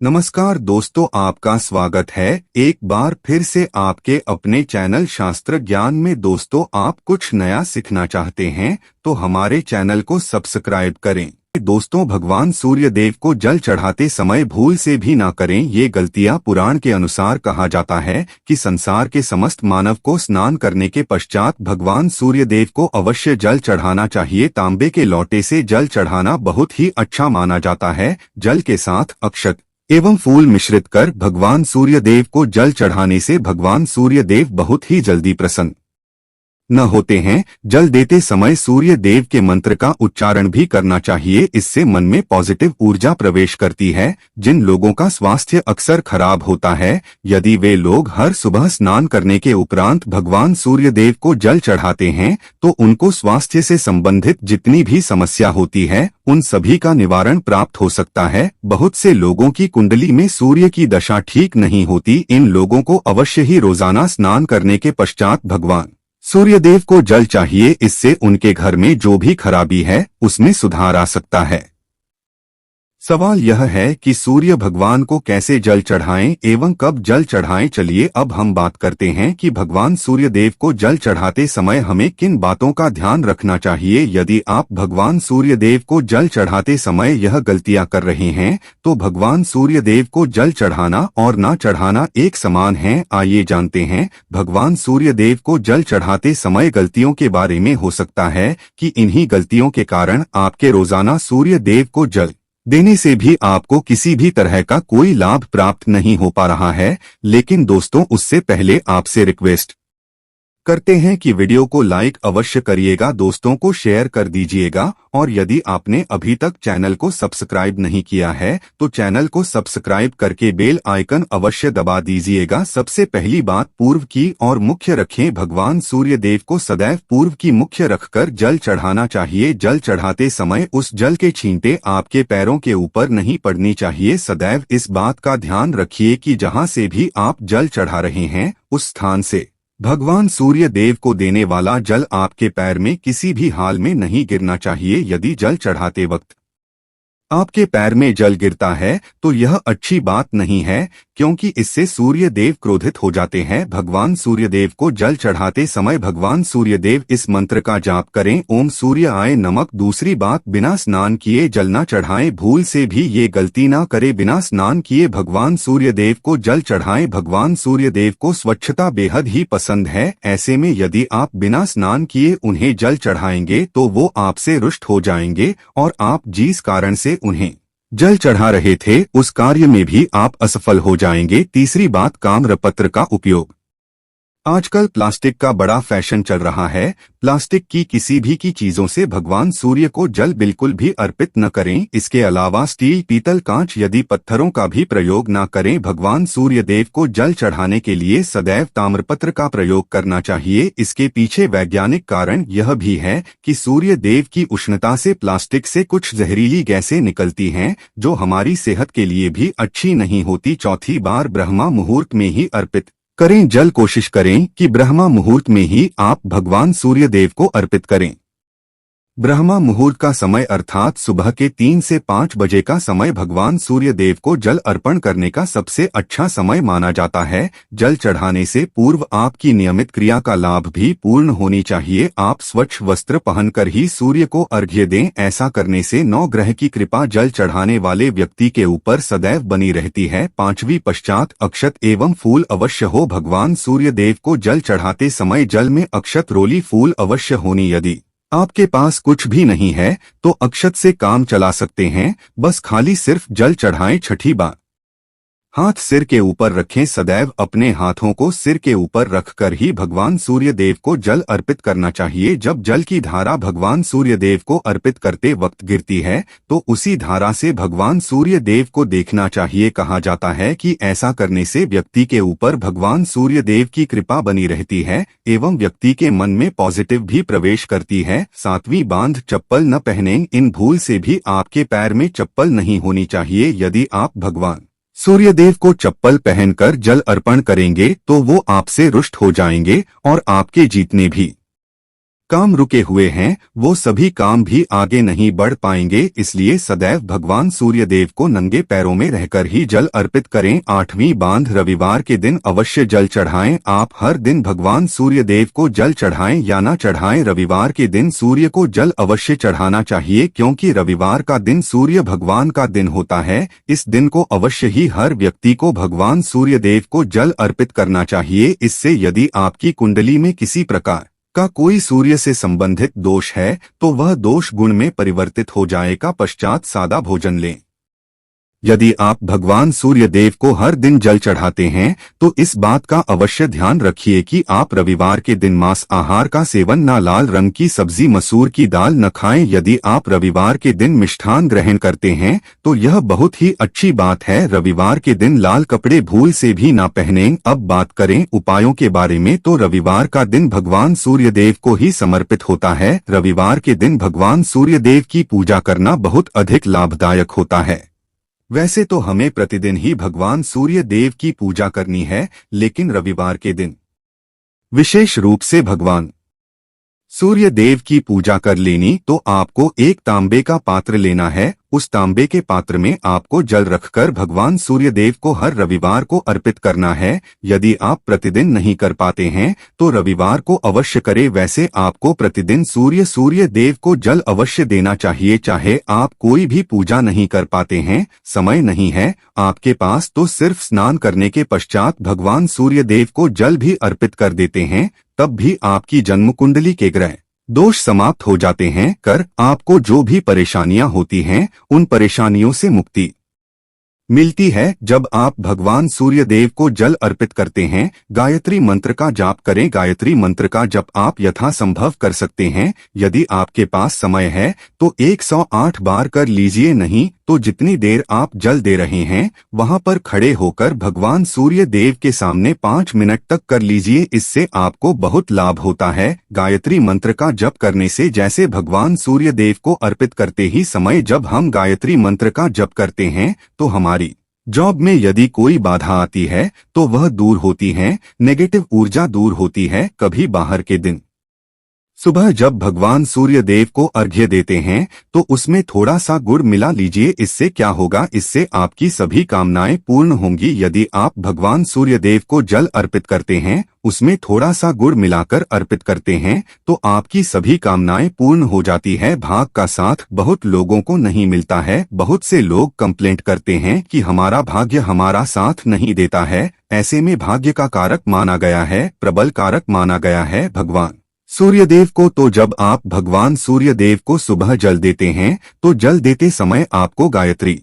नमस्कार दोस्तों, आपका स्वागत है एक बार फिर से आपके अपने चैनल शास्त्र ज्ञान में। दोस्तों, आप कुछ नया सीखना चाहते हैं तो हमारे चैनल को सब्सक्राइब करें। दोस्तों, भगवान सूर्य देव को जल चढ़ाते समय भूल से भी ना करें ये गलतियां। पुराण के अनुसार कहा जाता है कि संसार के समस्त मानव को स्नान करने के पश्चात भगवान सूर्य देव को अवश्य जल चढ़ाना चाहिए। तांबे के लोटे से जल चढ़ाना बहुत ही अच्छा माना जाता है। जल के साथ अक्षत एवं फूल मिश्रित कर भगवान सूर्य देव को जल चढ़ाने से भगवान सूर्य देव बहुत ही जल्दी प्रसन्न न होते हैं। जल देते समय सूर्य देव के मंत्र का उच्चारण भी करना चाहिए। इससे मन में पॉजिटिव ऊर्जा प्रवेश करती है। जिन लोगों का स्वास्थ्य अक्सर खराब होता है, यदि वे लोग हर सुबह स्नान करने के उपरांत भगवान सूर्य देव को जल चढ़ाते हैं तो उनको स्वास्थ्य से संबंधित जितनी भी समस्या होती है उन सभी का निवारण प्राप्त हो सकता है। बहुत से लोगों की कुंडली में सूर्य की दशा ठीक नहीं होती। इन लोगों को अवश्य ही रोजाना स्नान करने के पश्चात भगवान सूर्यदेव को जल चाहिए। इससे उनके घर में जो भी खराबी है उसमें सुधार आ सकता है। सवाल यह है कि सूर्य भगवान को कैसे जल चढ़ाएं एवं कब जल चढ़ाएं। चलिए अब हम बात करते हैं कि भगवान सूर्य देव को जल चढ़ाते समय हमें किन बातों का ध्यान रखना चाहिए। यदि आप भगवान सूर्य देव को जल चढ़ाते समय यह गलतियां कर रहे हैं तो भगवान सूर्य देव को जल चढ़ाना और ना चढ़ाना एक समान है। आइए जानते हैं भगवान सूर्य देव को जल चढ़ाते समय गलतियों के बारे में। हो सकता है कि इन्हीं गलतियों के कारण आपके रोजाना सूर्य देव को जल देने से भी आपको किसी भी तरह का कोई लाभ प्राप्त नहीं हो पा रहा है। लेकिन दोस्तों, उससे पहले आपसे रिक्वेस्ट करते हैं कि वीडियो को लाइक अवश्य करिएगा, दोस्तों को शेयर कर दीजिएगा और यदि आपने अभी तक चैनल को सब्सक्राइब नहीं किया है तो चैनल को सब्सक्राइब करके बेल आइकन अवश्य दबा दीजिएगा। सबसे पहली बात पूर्व की और मुख्य रखें। भगवान सूर्य देव को सदैव पूर्व की मुख्य रखकर जल चढ़ाना चाहिए। जल चढ़ाते समय उस जल के छींटे आपके पैरों के ऊपर नहीं पड़नी चाहिए। सदैव इस बात का ध्यान रखिए कि जहां से भी आप जल चढ़ा रहे हैं उस स्थान से भगवान सूर्य देव को देने वाला जल आपके पैर में किसी भी हाल में नहीं गिरना चाहिए। यदि जल चढ़ाते वक्त आपके पैर में जल गिरता है तो यह अच्छी बात नहीं है, क्योंकि इससे सूर्य देव क्रोधित हो जाते हैं। भगवान सूर्य देव को जल चढ़ाते समय भगवान सूर्य देव इस मंत्र का जाप करें, ओम सूर्य आय नमक। दूसरी बात, बिना स्नान किए जल न चढ़ाएं। भूल से भी ये गलती ना करें। बिना स्नान किए भगवान सूर्य देव को जल चढ़ाएं। भगवान सूर्य देव को स्वच्छता बेहद ही पसंद है। ऐसे में यदि आप बिना स्नान किए उन्हें जल चढ़ाएंगे तो वो आपसे रुष्ट हो जाएंगे और आप जिस कारण से उन्हें जल चढ़ा रहे थे उस कार्य में भी आप असफल हो जाएंगे। तीसरी बात, ताम्रपत्र का उपयोग। आजकल प्लास्टिक का बड़ा फैशन चल रहा है। प्लास्टिक की किसी भी की चीजों से भगवान सूर्य को जल बिल्कुल भी अर्पित न करें। इसके अलावा स्टील, पीतल, कांच यदि पत्थरों का भी प्रयोग न करें। भगवान सूर्य देव को जल चढ़ाने के लिए सदैव ताम्रपत्र का प्रयोग करना चाहिए। इसके पीछे वैज्ञानिक कारण यह भी है कि सूर्य देव की उष्णता से प्लास्टिक से कुछ जहरीली गैसें निकलती हैं जो हमारी सेहत के लिए भी अच्छी नहीं होती। चौथी बार, ब्रह्मा मुहूर्त में ही अर्पित करें जल। कोशिश करें कि ब्रह्मा मुहूर्त में ही आप भगवान सूर्य देव को अर्पित करें। ब्रह्मा मुहूर्त का समय अर्थात सुबह के 3 से 5 बजे का समय भगवान सूर्य देव को जल अर्पण करने का सबसे अच्छा समय माना जाता है। जल चढ़ाने से पूर्व आपकी नियमित क्रिया का लाभ भी पूर्ण होनी चाहिए। आप स्वच्छ वस्त्र पहनकर ही सूर्य को अर्घ्य दें। ऐसा करने से 9 ग्रह की कृपा जल चढ़ाने वाले व्यक्ति के ऊपर सदैव बनी रहती है। पांचवी पश्चात, अक्षत एवं फूल अवश्य हो। भगवान सूर्य देव को जल चढ़ाते समय जल में अक्षत, रोली, फूल अवश्य होनी। यदि आपके पास कुछ भी नहीं है तो अक्षत से काम चला सकते हैं। बस खाली सिर्फ जल चढ़ाएं। छठी बात, हाथ सिर के ऊपर रखें। सदैव अपने हाथों को सिर के ऊपर रखकर ही भगवान सूर्य देव को जल अर्पित करना चाहिए। जब जल की धारा भगवान सूर्य देव को अर्पित करते वक्त गिरती है तो उसी धारा से भगवान सूर्य देव को देखना चाहिए। कहा जाता है कि ऐसा करने से व्यक्ति के ऊपर भगवान सूर्य देव की कृपा बनी रहती है एवं व्यक्ति के मन में पॉजिटिव भी प्रवेश करती है। सातवीं बात, चप्पल न पहनें। इन भूल से भी आपके पैर में चप्पल नहीं होनी चाहिए। यदि आप भगवान सूर्यदेव को चप्पल पहनकर जल अर्पण करेंगे तो वो आपसे रुष्ट हो जाएंगे और आपके जीतने भी काम रुके हुए हैं वो सभी काम भी आगे नहीं बढ़ पाएंगे। इसलिए सदैव भगवान सूर्य देव को नंगे पैरों में रहकर ही जल अर्पित करें। 8वीं बांध रविवार के दिन अवश्य जल चढ़ाएं। आप हर दिन भगवान सूर्य देव को जल चढ़ाएं या न चढ़ाएं, रविवार के दिन सूर्य को जल अवश्य चढ़ाना चाहिए, क्योंकि रविवार का दिन सूर्य भगवान का दिन होता है। इस दिन को अवश्य ही हर व्यक्ति को भगवान सूर्य देव को जल अर्पित करना चाहिए। इससे यदि आपकी कुंडली में किसी प्रकार का कोई सूर्य से संबंधित दोष है तो वह दोष गुण में परिवर्तित हो जाएगा। पश्चात सादा भोजन लें। यदि आप भगवान सूर्य देव को हर दिन जल चढ़ाते हैं तो इस बात का अवश्य ध्यान रखिए कि आप रविवार के दिन मांस आहार का सेवन न, लाल रंग की सब्जी, मसूर की दाल न खाएं। यदि आप रविवार के दिन मिष्ठान ग्रहण करते हैं तो यह बहुत ही अच्छी बात है। रविवार के दिन लाल कपड़े भूल से भी ना पहनें। अब बात करें उपायों के बारे में तो रविवार का दिन भगवान सूर्य देव को ही समर्पित होता है। रविवार के दिन भगवान सूर्य देव की पूजा करना बहुत अधिक लाभदायक होता है। वैसे तो हमें प्रतिदिन ही भगवान सूर्य देव की पूजा करनी है, लेकिन रविवार के दिन विशेष रूप से भगवान सूर्य देव की पूजा कर लेनी। तो आपको एक तांबे का पात्र लेना है। उस तांबे के पात्र में आपको जल रखकर भगवान सूर्य देव को हर रविवार को अर्पित करना है। यदि आप प्रतिदिन नहीं कर पाते हैं तो रविवार को अवश्य करें। वैसे आपको प्रतिदिन सूर्य देव को जल अवश्य देना चाहिए। चाहे आप कोई भी पूजा नहीं कर पाते हैं, समय नहीं है आपके पास, तो सिर्फ स्नान करने के पश्चात भगवान सूर्य देव को जल भी अर्पित कर देते हैं, तब भी आपकी जन्म कुंडली के ग्रह दोष समाप्त हो जाते हैं। कर आपको जो भी परेशानियां होती हैं उन परेशानियों से मुक्ति मिलती है। जब आप भगवान सूर्य देव को जल अर्पित करते हैं, गायत्री मंत्र का जाप करें। गायत्री मंत्र का जप आप यथासंभव कर सकते हैं। यदि आपके पास समय है तो 108 बार कर लीजिए, नहीं तो जितनी देर आप जल दे रहे हैं वहां पर खड़े होकर भगवान सूर्य देव के सामने 5 मिनट तक कर लीजिए। इससे आपको बहुत लाभ होता है। गायत्री मंत्र का जप करने से जैसे भगवान सूर्य देव को अर्पित करते ही समय जब हम गायत्री मंत्र का जप करते हैं तो हमारी जॉब में यदि कोई बाधा आती है तो वह दूर होती है, नेगेटिव ऊर्जा दूर होती है। कभी बाहर के दिन सुबह जब भगवान सूर्य देव को अर्घ्य देते हैं तो उसमें थोड़ा सा गुड़ मिला लीजिए। इससे क्या होगा, इससे आपकी सभी कामनाएं पूर्ण होंगी। यदि आप भगवान सूर्य देव को जल अर्पित करते हैं, उसमें थोड़ा सा गुड़ मिलाकर अर्पित करते हैं तो आपकी सभी कामनाएं पूर्ण हो जाती है। भाग का साथ बहुत लोगों को नहीं मिलता है। बहुत से लोग कंप्लेंट करते हैं कि हमारा भाग्य हमारा साथ नहीं देता है। ऐसे में भाग्य का कारक माना गया है, प्रबल कारक माना गया है भगवान सूर्यदेव को। तो जब आप भगवान सूर्यदेव को सुबह जल देते हैं तो जल देते समय आपको गायत्री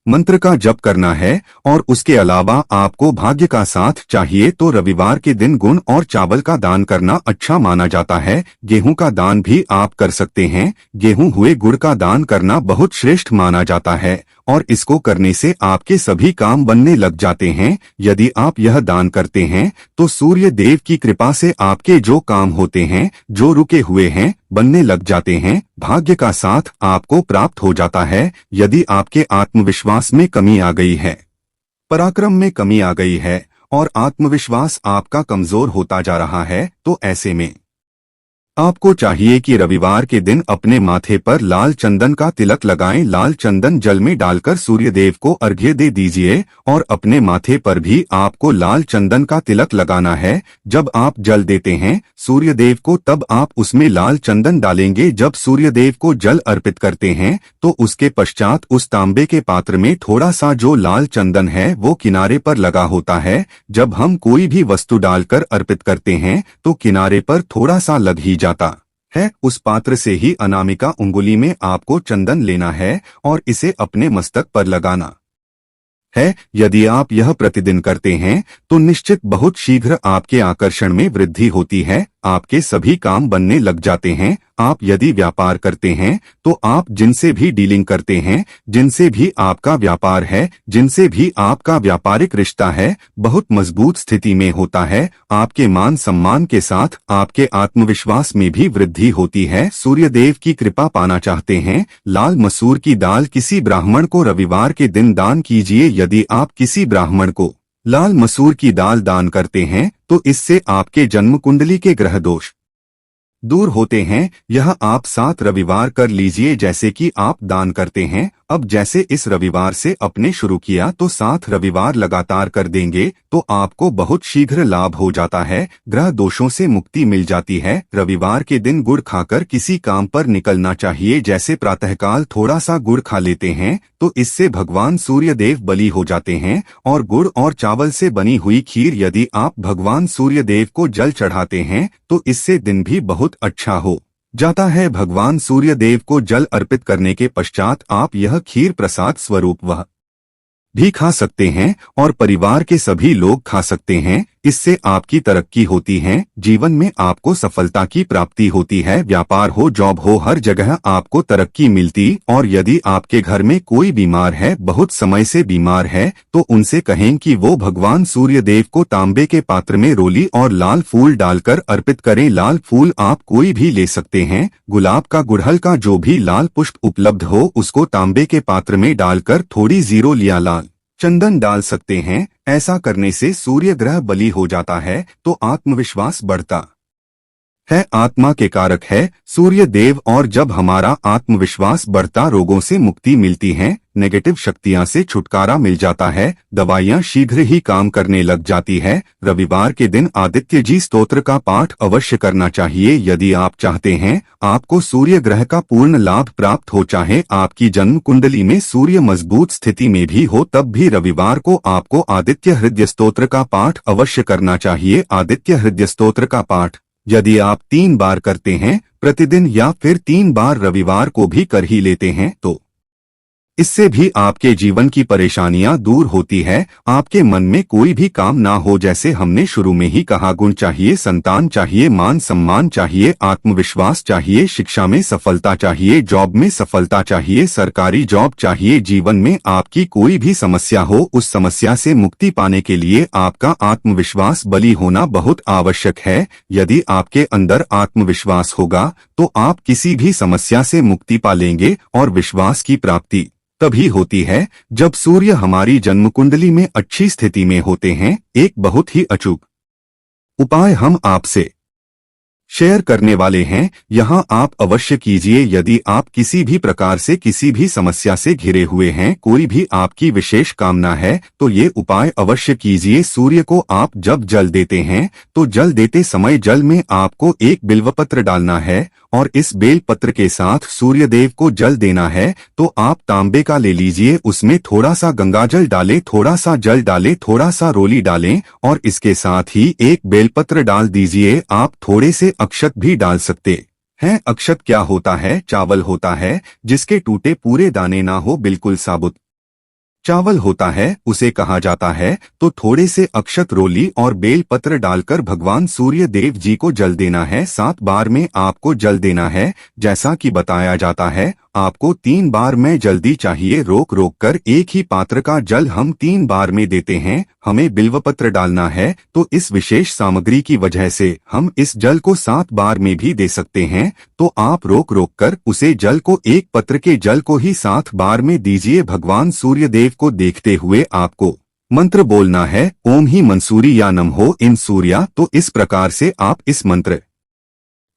मंत्र का जप करना है, और उसके अलावा आपको भाग्य का साथ चाहिए तो रविवार के दिन गुण और चावल का दान करना अच्छा माना जाता है। गेहूं का दान भी आप कर सकते हैं। गेहूं हुए गुड़ का दान करना बहुत श्रेष्ठ माना जाता है और इसको करने से आपके सभी काम बनने लग जाते हैं। यदि आप यह दान करते हैं तो सूर्य देव की कृपा से आपके जो काम होते हैं, जो रुके हुए हैं, बनने लग जाते हैं। भाग्य का साथ आपको प्राप्त हो जाता है। यदि आपके आत्मविश्वास में कमी आ गई है, पराक्रम में कमी आ गई है और आत्मविश्वास आपका कमजोर होता जा रहा है, तो ऐसे में आपको चाहिए कि रविवार के दिन अपने माथे पर लाल चंदन का तिलक लगाएं। लाल चंदन जल में डालकर सूर्यदेव को अर्घ्य दे दीजिए और अपने माथे पर भी आपको लाल चंदन का तिलक लगाना है। जब आप जल देते हैं सूर्यदेव को तब आप उसमें लाल चंदन डालेंगे। जब सूर्यदेव को जल अर्पित करते हैं तो उसके पश्चात उस तांबे के पात्र में थोड़ा सा जो लाल चंदन है वो किनारे पर लगा होता है। जब हम कोई भी वस्तु डालकर अर्पित करते हैं तो किनारे पर थोड़ा सा लग ही जाता है। उस पात्र से ही अनामिका उंगली में आपको चंदन लेना है और इसे अपने मस्तक पर लगाना है। यदि आप यह प्रतिदिन करते हैं तो निश्चित बहुत शीघ्र आपके आकर्षण में वृद्धि होती है। आपके सभी काम बनने लग जाते हैं। आप यदि व्यापार करते हैं तो आप जिनसे भी डीलिंग करते हैं, जिनसे भी आपका व्यापार है, जिनसे भी आपका व्यापारिक रिश्ता है, बहुत मजबूत स्थिति में होता है। आपके मान सम्मान के साथ आपके आत्मविश्वास में भी वृद्धि होती है। सूर्यदेव की कृपा पाना चाहते हैं, लाल मसूर की दाल किसी ब्राह्मण को रविवार के दिन दान कीजिए। यदि आप किसी ब्राह्मण को लाल मसूर की दाल दान करते हैं तो इससे आपके जन्म कुंडली के ग्रह दोष दूर होते हैं। यह आप 7 रविवार कर लीजिए जैसे कि आप दान करते हैं। अब जैसे इस रविवार से अपने शुरू किया तो 7 रविवार लगातार कर देंगे तो आपको बहुत शीघ्र लाभ हो जाता है। ग्रह दोषों से मुक्ति मिल जाती है। रविवार के दिन गुड़ खाकर किसी काम पर निकलना चाहिए। जैसे प्रातःकाल थोड़ा सा गुड़ खा लेते हैं तो इससे भगवान सूर्य देव बलि हो जाते हैं। और गुड़ और चावल से बनी हुई खीर यदि आप भगवान सूर्य देव को जल चढ़ाते हैं तो इससे दिन भी बहुत अच्छा हो जाता है। भगवान सूर्य देव को जल अर्पित करने के पश्चात आप यह खीर प्रसाद स्वरूप वह भी खा सकते हैं और परिवार के सभी लोग खा सकते हैं। इससे आपकी तरक्की होती है। जीवन में आपको सफलता की प्राप्ति होती है। व्यापार हो, जॉब हो, हर जगह आपको तरक्की मिलती। और यदि आपके घर में कोई बीमार है, बहुत समय से बीमार है, तो उनसे कहें कि वो भगवान सूर्य देव को तांबे के पात्र में रोली और लाल फूल डालकर अर्पित करें। लाल फूल आप कोई भी ले सकते हैं। गुलाब का, गुड़हल का, जो भी लाल पुष्प उपलब्ध हो उसको तांबे के पात्र में डालकर थोड़ी जीरो या लाल चंदन डाल सकते हैं। ऐसा करने से सूर्य ग्रह बलि हो जाता है तो आत्मविश्वास बढ़ता है। आत्मा के कारक है सूर्य देव और जब हमारा आत्मविश्वास बढ़ता रोगों से मुक्ति मिलती है, नेगेटिव शक्तियां से छुटकारा मिल जाता है, दवाइयां शीघ्र ही काम करने लग जाती है। रविवार के दिन आदित्य जी स्तोत्र का पाठ अवश्य करना चाहिए। यदि आप चाहते हैं आपको सूर्य ग्रह का पूर्ण लाभ प्राप्त हो, चाहे आपकी जन्म कुंडली में सूर्य मजबूत स्थिति में भी हो, तब भी रविवार को आपको आदित्य हृदय स्तोत्र का पाठ अवश्य करना चाहिए। आदित्य हृदय स्तोत्र का पाठ यदि आप 3 बार करते हैं प्रतिदिन या फिर 3 बार रविवार को भी कर ही लेते हैं तो इससे भी आपके जीवन की परेशानियां दूर होती है। आपके मन में कोई भी काम ना हो, जैसे हमने शुरू में ही कहा, गुण चाहिए, संतान चाहिए, मान सम्मान चाहिए, आत्मविश्वास चाहिए, शिक्षा में सफलता चाहिए, जॉब में सफलता चाहिए, सरकारी जॉब चाहिए। जीवन में आपकी कोई भी समस्या हो, उस समस्या से मुक्ति पाने के लिए आपका आत्मविश्वास बलि होना बहुत आवश्यक है। यदि आपके अंदर आत्मविश्वास होगा तो आप किसी भी समस्या से मुक्ति पा लेंगे। और विश्वास की प्राप्ति तभी होती है जब सूर्य हमारी जन्म कुंडली में अच्छी स्थिति में होते हैं। एक बहुत ही अचूक उपाय हम आपसे शेयर करने वाले हैं, यहाँ आप अवश्य कीजिए। यदि आप किसी भी प्रकार से किसी भी समस्या से घिरे हुए हैं, कोई भी आपकी विशेष कामना है, तो ये उपाय अवश्य कीजिए। सूर्य को आप जब जल देते हैं तो जल देते समय जल में आपको एक बिल्वपत्र डालना है और इस बेल पत्र के साथ सूर्य देव को जल देना है। तो आप तांबे का ले लीजिए, उसमें थोड़ा सा गंगाजल डालें, थोड़ा सा जल डालें, थोड़ा सा रोली डालें और इसके साथ ही एक बेलपत्र डाल दीजिए। आप थोड़े से अक्षत भी डाल सकते हैं। अक्षत क्या होता है? चावल होता है जिसके टूटे पूरे दाने ना हो, बिल्कुल साबुत चावल होता है, उसे कहा जाता है। तो थोड़े से अक्षत, रोली और बेल पत्र डालकर भगवान सूर्य देव जी को जल देना है। 7 बार में आपको जल देना है। जैसा कि बताया जाता है आपको 3 बार में जल्दी चाहिए, रोक रोक कर एक ही पात्र का जल हम 3 बार में देते हैं। हमें बिल्वपत्र डालना है तो इस विशेष सामग्री की वजह से हम इस जल को 7 बार में भी दे सकते हैं। तो आप रोक रोक कर उसे जल को, एक पत्र के जल को ही 7 बार में दीजिए। भगवान सूर्य देव को देखते हुए आपको मंत्र बोलना है, ओम ही मंसूरी या नम हो इन सूर्या। तो इस प्रकार से आप इस मंत्र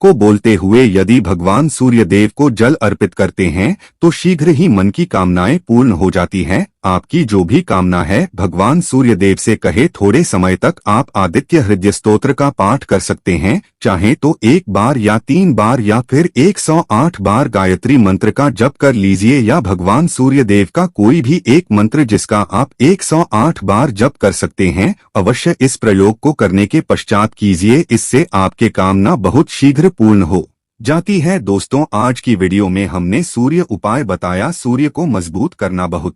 को बोलते हुए यदि भगवान सूर्य देव को जल अर्पित करते हैं तो शीघ्र ही मन की कामनाएं पूर्ण हो जाती हैं। आपकी जो भी कामना है भगवान सूर्य देव से कहे। थोड़े समय तक आप आदित्य हृदय स्तोत्र का पाठ कर सकते हैं, चाहे तो 1 बार या 3 बार या फिर 108 बार गायत्री मंत्र का जप कर लीजिए, या भगवान सूर्य देव का कोई भी एक मंत्र जिसका आप 108 बार जप कर सकते हैं। अवश्य इस प्रयोग को करने के पश्चात कीजिए, इससे आपके कामना बहुत शीघ्र पूर्ण हो जाती है। दोस्तों, आज की वीडियो में हमने सूर्य उपाय बताया। सूर्य को मजबूत करना बहुत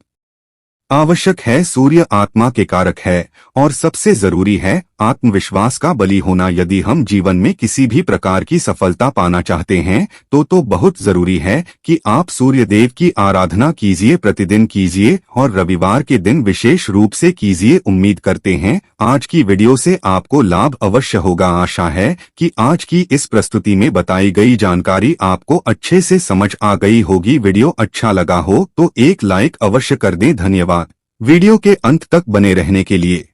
आवश्यक है। सूर्य आत्मा के कारक है और सबसे जरूरी है आत्मविश्वास का बलि होना। यदि हम जीवन में किसी भी प्रकार की सफलता पाना चाहते हैं तो बहुत जरूरी है कि आप सूर्य देव की आराधना कीजिए, प्रतिदिन कीजिए और रविवार के दिन विशेष रूप से कीजिए। उम्मीद करते हैं आज की वीडियो से आपको लाभ अवश्य होगा। आशा है कि आज की इस प्रस्तुति में बताई गई जानकारी आपको अच्छे से समझ आ गई होगी। वीडियो अच्छा लगा हो तो एक लाइक अवश्य कर दें। धन्यवाद वीडियो के अंत तक बने रहने के लिए।